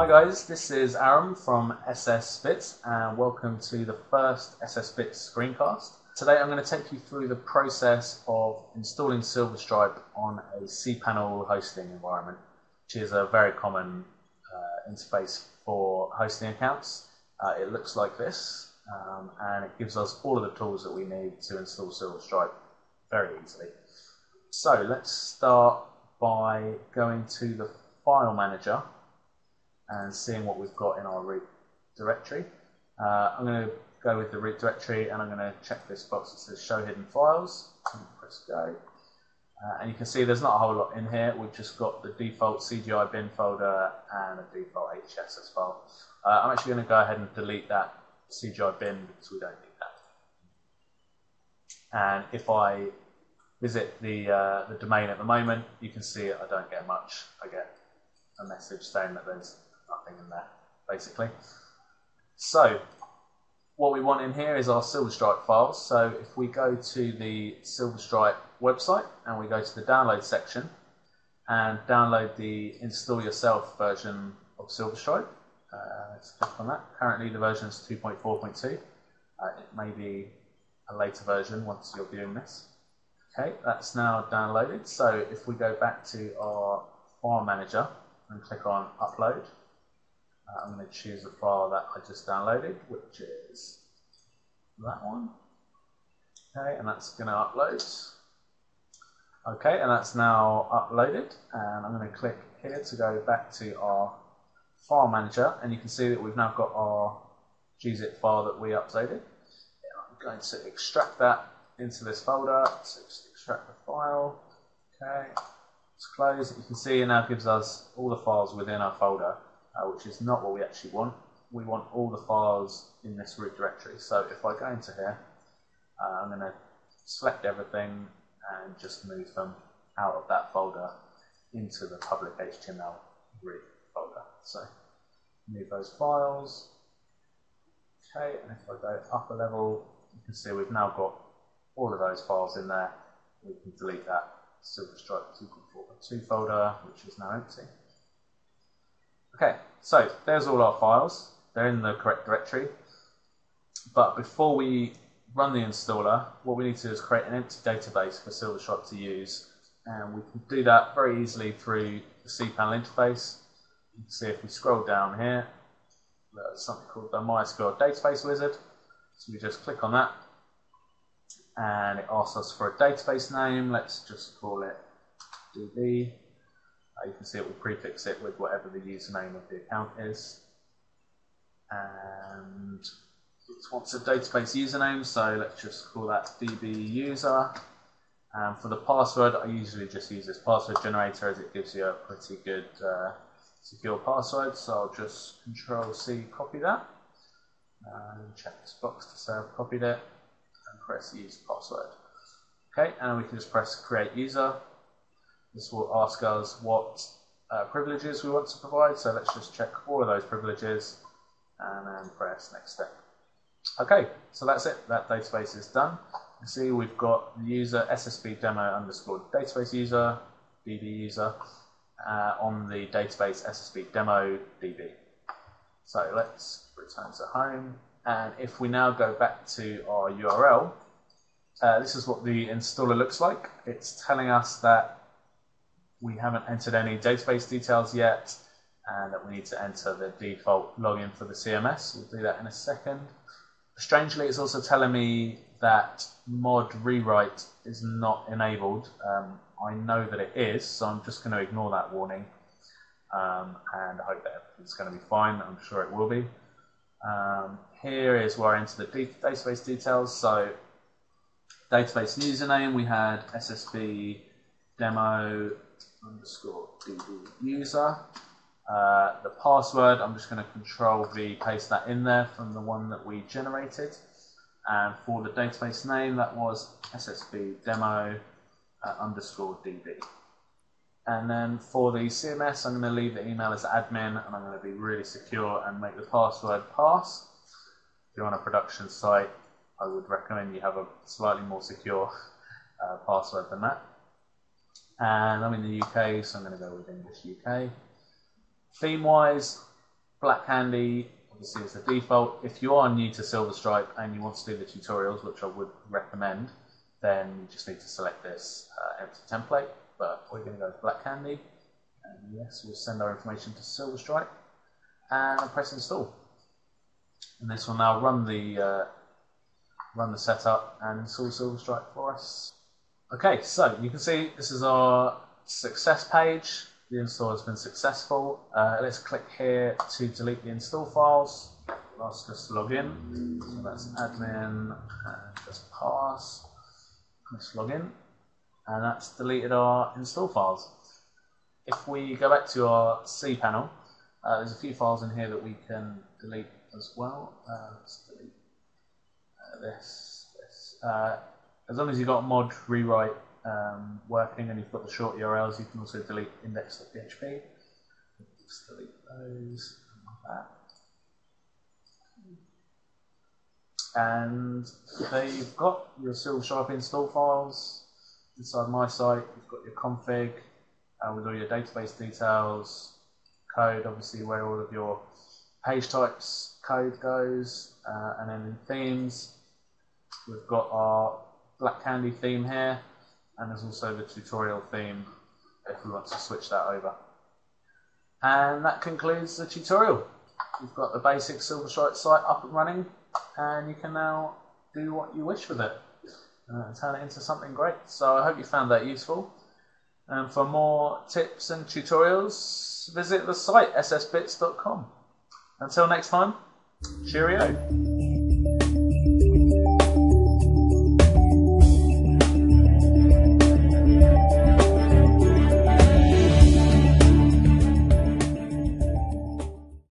guys, this is Aaron from SSBits and welcome to the first SSBits Screencast. Today I'm going to take you through the process of installing SilverStripe on a cPanel hosting environment, which is a very common interface for hosting accounts. It looks like this and it gives us all of the tools that we need to install SilverStripe very easily. So let's start by going to the file manager and seeing what we've got in our root directory. I'm going to go with the root directory and I'm going to check this box that says show hidden files and press go. And you can see there's not a whole lot in here. We've just got the default CGI bin folder and a default HSS file. I'm actually going to go ahead and delete that CGI bin because we don't need that. And if I visit the domain at the moment, you can see I don't get much. I get a message saying that there's nothing in there, basically. So what we want in here is our SilverStripe files. So if we go to the SilverStripe website and we go to the download section and download the install yourself version of SilverStripe, let's click on that. Currently the version is 2.4.2. It may be a later version once you're viewing this. Okay, that's now downloaded. So if we go back to our file manager and click on upload, I'm going to choose the file that I just downloaded, which is that one. Okay, and that's going to upload. Okay, and that's now uploaded. And I'm going to click here to go back to our file manager, and you can see that we've now got our gzip file that we uploaded. I'm going to extract that into this folder. So just extract the file. Okay, let's close. You can see it now gives us all the files within our folder, which is not what we actually want. We want all the files in this root directory. So if I go into here, I'm going to select everything and just move them out of that folder into the public HTML root folder. So move those files. Okay, and if I go up a level, you can see we've now got all of those files in there. We can delete that SilverStripe 2.4.2 folder, which is now empty. Okay, so there's all our files. They're in the correct directory. But before we run the installer, what we need to do is create an empty database for SilverStripe to use. And we can do that very easily through the cPanel interface. You can see if we scroll down here, there's something called the MySQL database wizard. So we just click on that. And it asks us for a database name. Let's just call it DB. You can see it will prefix it with whatever the username of the account is. And it wants a database username, so let's just call that DB user. And for the password, I usually just use this password generator as it gives you a pretty good secure password. So I'll just Control-C, copy that. And check this box to say I've copied it. And press use password. Okay, and we can just press create user. This will ask us what privileges we want to provide. So let's just check all of those privileges and then press next step. Okay, so that's it. That database is done. You see we've got the user SSB demo underscore database user, DB user, on the database SSB demo DB. So let's return to home. And if we now go back to our URL, this is what the installer looks like. It's telling us that we haven't entered any database details yet and that we need to enter the default login for the CMS. We'll do that in a second. Strangely, it's also telling me that mod rewrite is not enabled. I know that it is, so I'm just going to ignore that warning and I hope that everything's going to be fine. I'm sure it will be. Here is where I enter the database details. So database username, we had SSB demo underscore DB user. The password, I'm just going to Control-V, paste that in there from the one that we generated. And for the database name, that was SSB demo underscore DB. And then for the CMS, I'm going to leave the email as admin, and I'm going to be really secure and make the password pass. If you're on a production site, I would recommend you have a slightly more secure password than that. And I'm in the UK, so I'm going to go with English UK. Theme-wise, Black Candy obviously is the default. If you are new to SilverStripe and you want to do the tutorials, which I would recommend, then you just need to select this empty template. But we're going to go with Black Candy, and yes, we'll send our information to SilverStripe, and I'll press install. And this will now run the setup and install SilverStripe for us. Okay, so you can see this is our success page. The install has been successful. Let's click here to delete the install files. It'll ask us to log in. So that's admin and just pass. Let's log in, and that's deleted our install files. If we go back to our cPanel, there's a few files in here that we can delete as well. Let's delete this. As long as you've got mod rewrite working and you've got the short URLs, you can also delete index.php. Just delete those like that. And there you've got your SilverStripe install files. Inside my site, you've got your config with all your database details, code, obviously where all of your page types code goes, and then in themes, we've got our Black Candy theme here, and there's also the tutorial theme if we want to switch that over. And that concludes the tutorial. You've got the basic SilverStripe site up and running, and you can now do what you wish with it and turn it into something great. So I hope you found that useful. And for more tips and tutorials, visit the site ssbits.com. Until next time, cheerio.